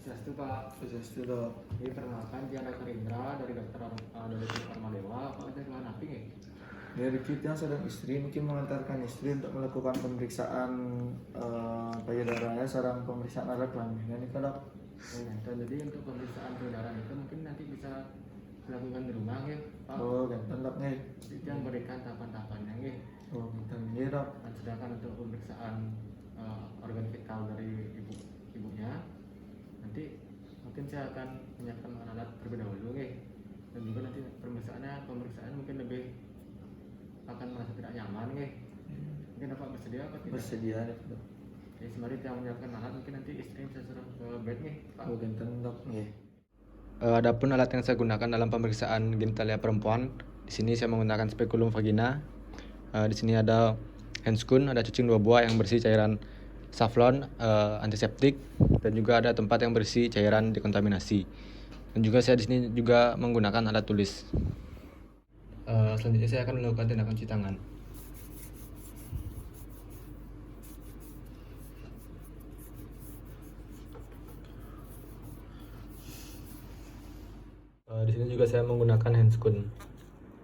Swastiastu Pak. Swastiastu dok. Ini perkenalkan Tiara Karindra dari Dr. Parmadewa. Pak ada keluhan apa nih? Dari kita sedang istri mungkin mengantarkan istri untuk melakukan pemeriksaan payudaranya sarang pemeriksaan alat kelamin. Ini kalau Jadi untuk pemeriksaan payudara itu mungkin nanti bisa dilakukan di rumah ya Pak. ganten dok nih. Itu yang berikan tahapan-tahapannya ya. Ganten nih dok. Dan sedangkan untuk pemeriksaan organ vital dari ibunya nanti mungkin saya akan menyiapkan alat terlebih dahulu ya. Dan juga nanti pemeriksaan mungkin lebih akan merasa tidak nyaman ya. Mungkin Bapak bersedia apa tidak? Bersedia dok. Jadi sembari kita menyiapkan alat mungkin nanti istri bisa suruh ke bed nih Pak. Ganten dok nih. Adapun alat yang saya gunakan dalam pemeriksaan genitalia perempuan, di sini saya menggunakan spekulum vagina. Di sini ada handscoon, ada cacing 2 buah yang bersih cairan safflon antiseptik, dan juga ada tempat yang bersih cairan dekontaminasi. Dan juga saya di sini juga menggunakan alat tulis. Selanjutnya saya akan melakukan tindakan cuci tangan. Di sini juga saya menggunakan handscoon.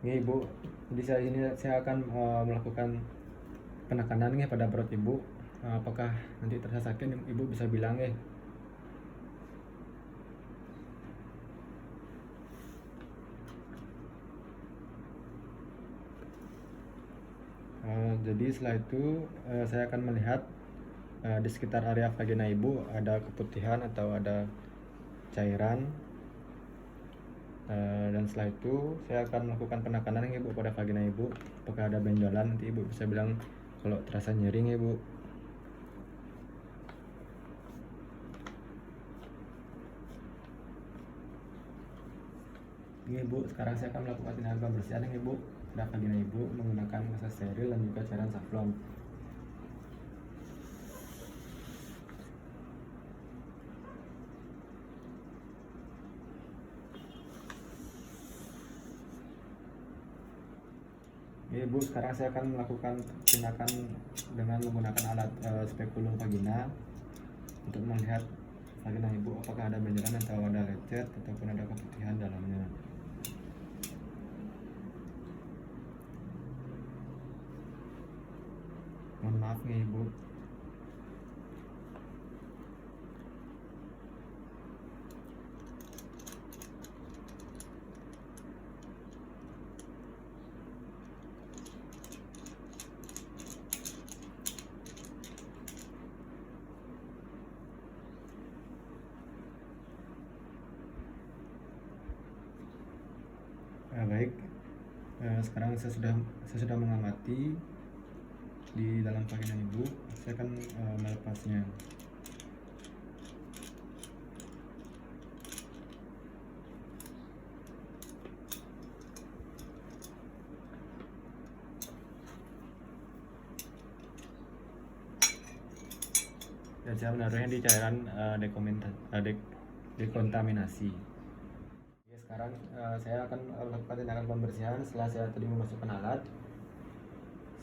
Ini ibu, jadi saya akan melakukan penekanan ya pada perut ibu. Apakah nanti terasa sakit, ibu bisa bilang ya. Jadi setelah itu saya akan melihat di sekitar area vagina ibu ada keputihan atau ada cairan. Dan setelah itu saya akan melakukan penekanan ya ibu pada vagina ibu. Apakah ada benjolan, nanti ibu bisa bilang kalau terasa nyering ya ibu. Ini ibu, sekarang saya akan melakukan tindakan pembersihan ya ibu pada vagina ibu menggunakan masa steril dan juga cairan safflon. Ini ibu, sekarang saya akan melakukan tindakan dengan menggunakan alat spekulum vagina untuk melihat vagina ibu apakah ada benjolan atau ada lecet ataupun ada keputihan dalamnya. Mohon maaf nih ibu. Baik, sekarang saya sudah mengamati di dalam vagina ibu. Saya akan melepasnya. Dan saya menaruhnya di cairan dekontaminasi. Sekarang saya akan melakukan tindakan pembersihan. Setelah saya tadi memasukkan alat,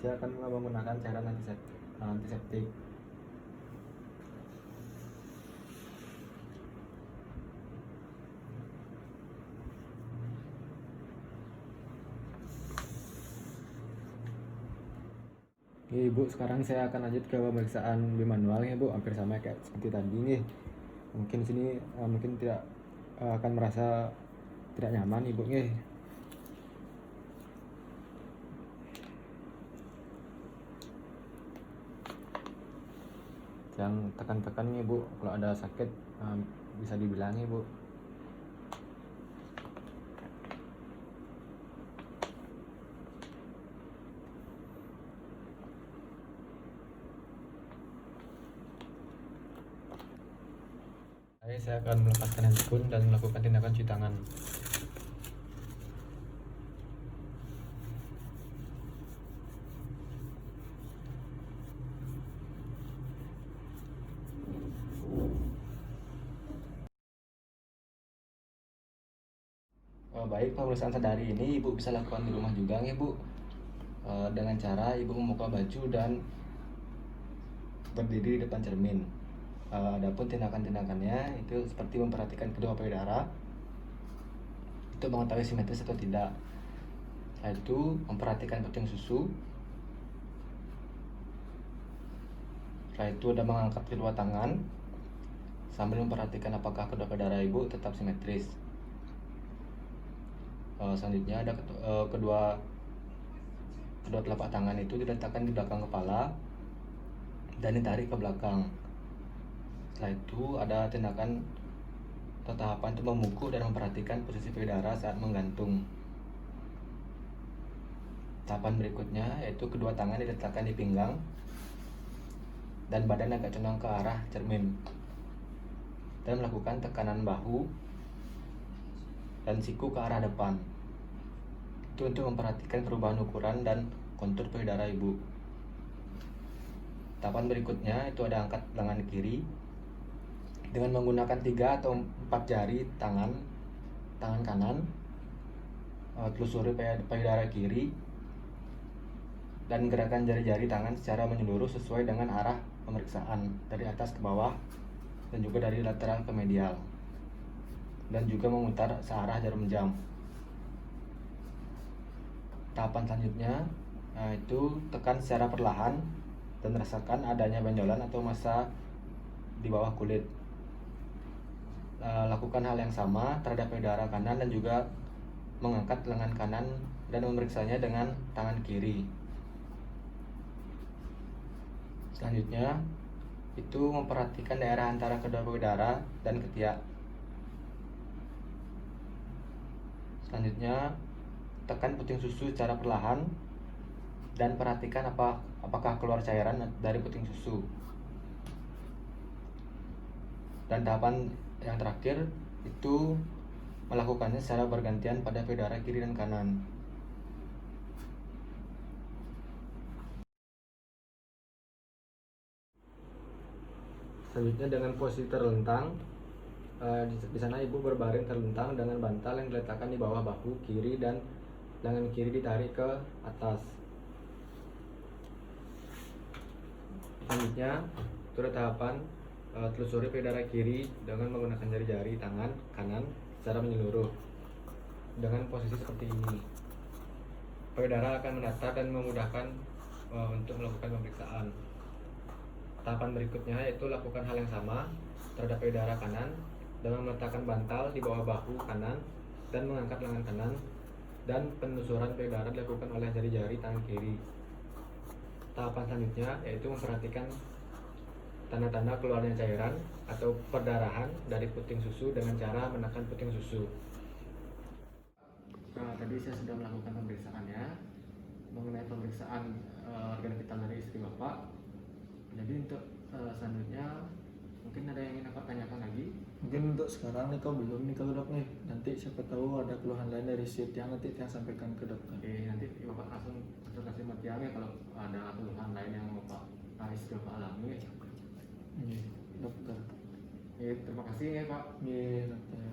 saya akan menggunakan cairan antiseptik. Oke ibu, sekarang saya akan lanjut ke pemeriksaan bimanual ya bu, hampir sama kayak seperti tadi nih. Mungkin sini mungkin tidak akan merasa tidak nyaman ibu nih. Yang tekan-tekan nih bu, kalau ada sakit bisa dibilangi bu. Saya akan melepaskan handphone dan melakukan tindakan cuci tangan. Baik, pemeriksaan sadari ini ibu bisa lakukan di rumah juga ya bu, dengan cara ibu membuka baju dan berdiri di depan cermin. Adapun tindakan-tindakannya itu seperti memperhatikan kedua payudara untuk mengetahui simetris atau tidak. Setelah itu memperhatikan puting susu. Setelah itu ada mengangkat kedua tangan sambil memperhatikan apakah kedua payudara ibu tetap simetris. Selanjutnya ada kedua telapak tangan itu diletakkan di belakang kepala dan ditarik ke belakang. Setelah itu ada tindakan atau tahapan untuk memukul dan memperhatikan posisi payudara saat menggantung. Tahapan berikutnya yaitu kedua tangan diletakkan di pinggang dan badan agak condong ke arah cermin, dan melakukan tekanan bahu dan siku ke arah depan. Itu untuk memperhatikan perubahan ukuran dan kontur payudara ibu. Tahapan berikutnya itu ada angkat lengan kiri dengan menggunakan 3 atau 4 jari tangan kanan, telusuri payudara kiri, dan gerakan jari-jari tangan secara menyeluruh sesuai dengan arah pemeriksaan dari atas ke bawah dan juga dari lateral ke medial, dan juga memutar searah jarum jam. Tahapan selanjutnya itu tekan secara perlahan dan rasakan adanya benjolan atau massa di bawah kulit. Lakukan hal yang sama terhadap payudara kanan dan juga mengangkat lengan kanan dan memeriksanya dengan tangan kiri. Selanjutnya itu memperhatikan daerah antara kedua payudara dan ketiak. Selanjutnya tekan puting susu secara perlahan dan perhatikan apakah keluar cairan dari puting susu. Dan tahapan yang terakhir itu melakukannya secara bergantian pada payudara kiri dan kanan. Selanjutnya dengan posisi terlentang, di sana ibu berbaring terlentang dengan bantal yang diletakkan di bawah bahu kiri dan lengan kiri ditarik ke atas. Selanjutnya itu ada tahapan telusuri payudara kiri dengan menggunakan jari-jari tangan kanan secara menyeluruh dengan posisi seperti ini. Payudara akan mendatar dan memudahkan untuk melakukan pemeriksaan. Tahapan berikutnya yaitu lakukan hal yang sama terhadap payudara kanan dengan meletakkan bantal di bawah bahu kanan dan mengangkat lengan kanan, dan penelusuran payudara dilakukan oleh jari-jari tangan kiri. Tahapan selanjutnya yaitu memperhatikan tanda-tanda keluarnya cairan atau perdarahan dari puting susu dengan cara menekan puting susu. Tadi saya sudah melakukan pemeriksaannya mengenai pemeriksaan organ vital dari istri bapak. Jadi untuk selanjutnya mungkin ada yang ingin Bapak tanyakan lagi? Mungkin untuk sekarang nih kau belum nih kalau dok nih. Nanti siapa tahu ada keluhan lain dari si Tiang, nanti Tiang sampaikan ke dokter. Oke, nanti Bapak langsung konsultasi sama Tiang ya kalau ada keluhan lain yang Bapak istri Bapak alami. Iya, dokter. Terima kasih ya Pak. Iya, dokter.